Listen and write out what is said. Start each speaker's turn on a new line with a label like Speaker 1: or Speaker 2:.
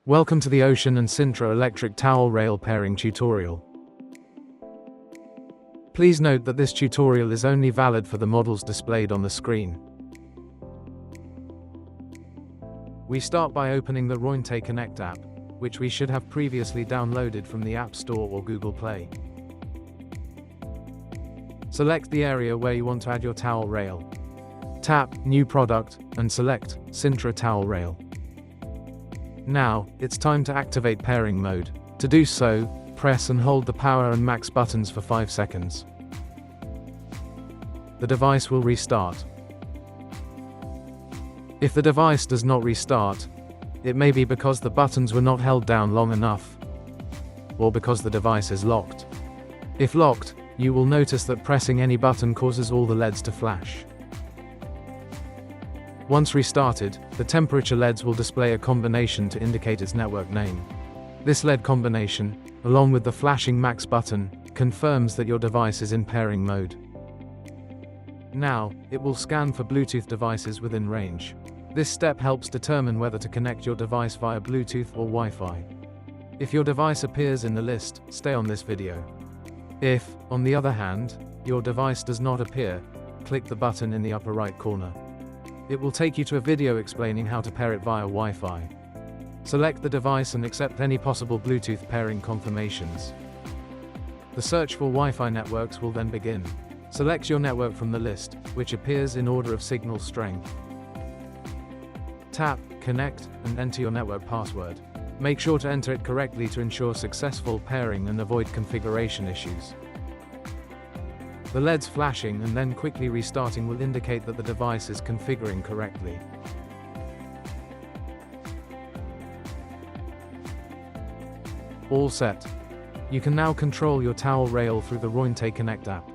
Speaker 1: Welcome to the Ocean and Sintra electric towel rail pairing tutorial. Please note that this tutorial is only valid for the models displayed on the screen. We start by opening the Rointe Connect app, which we should have previously downloaded from the App Store or Google Play. Select the area where you want to add your towel rail. Tap New Product and select Sintra Towel Rail. Now, it's time to activate pairing mode. To do so, press and hold the power and max buttons for 5 seconds. The device will restart. If the device does not restart, it may be because the buttons were not held down long enough, or because the device is locked. If locked, you will notice that pressing any button causes all the LEDs to flash. Once restarted, the temperature LEDs will display a combination to indicate its network name. This LED combination, along with the flashing max button, confirms that your device is in pairing mode. Now, it will scan for Bluetooth devices within range. This step helps determine whether to connect your device via Bluetooth or Wi-Fi. If your device appears in the list, stay on this video. If, on the other hand, your device does not appear, click the button in the upper right corner. It will take you to a video explaining how to pair it via Wi-Fi. Select the device and accept any possible Bluetooth pairing confirmations. The search for Wi-Fi networks will then begin. Select your network from the list, which appears in order of signal strength. Tap Connect and enter your network password. Make sure to enter it correctly to ensure successful pairing and avoid configuration issues. The LEDs flashing and then quickly restarting will indicate that the device is configuring correctly. All set. You can now control your towel rail through the Rointe Connect app.